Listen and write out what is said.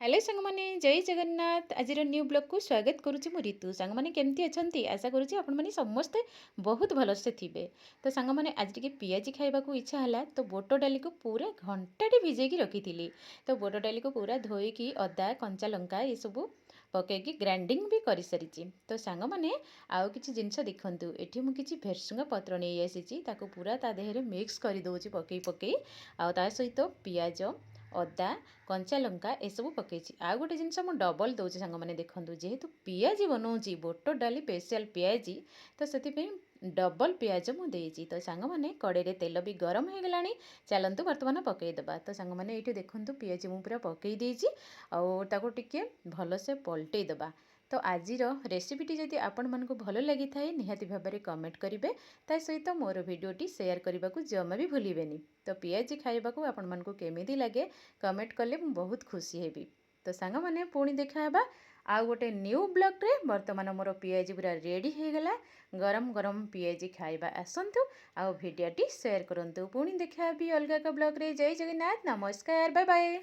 Hello सांग माने जय जगन्नाथ आज न्यू ब्लॉग को स्वागत करुच्ची मु ऋतु सांग माने केमती अच्छा आशा करुच्ची आपण माने समस्ते बहुत भलसे थिबे। तो सांग माने आज टिके पियाजी खाइबा को इच्छा हला तो बोट डाली को पूरा घंटाटे भिजेकी रखी। तो बोट डाली को पूरा धोईकी अदा कंचा लंका ये सब पकईकी ग्राइंडिंग भी कर सारी। तो सांग माने आउ किछि जिनस देखंतु एठी मु किछि भेरसुंगा पत्र नै आसीची ताको पूरा ता देहरे मिक्स कर दोची पकई पकई आ ता सहित पियाज अदा कंचा लंका एसबू पकई आ गोटे जिनस मुझे डबल दूसरी सांग मैंने देखूँ जेहेतु पियाजी बनाऊँगी बोट डाली स्पेशल पियाजी तो से डबल पियाज मुझे तो सांग मैंने कड़े तेल भी गरम हो गला। चलतु बर्तमान पकईदेवा तो सांग मैंने ये देखूँ पियाजी मुझे पूरा पकई देती आको टिके भलसे पलटेदेवा। तो आज रेसिपीटी जदि आपण मानक भल लगी थाए निहाती भाव में कमेंट करेंगे ता सहित मोर भिडटी शेयर करने को जमा भी भूलें। तो पियाजी खाइबा को आपण मानक केमिति लगे कमेंट कले मु बहुत खुशी हेबी। तो सांग मैंने पुणी देखा आउ गोटे न्यू ब्लॉग रे बर्तमान मोर पियाजी पूरा रेडी हो गला। गरम गरम पियाजी खाइबा आसंतु आउ भिडियोटी शेयर करंतु पुणी देखा अलग एक ब्लॉग रे। जय जगन्नाथ नमस्कार बाय बाय।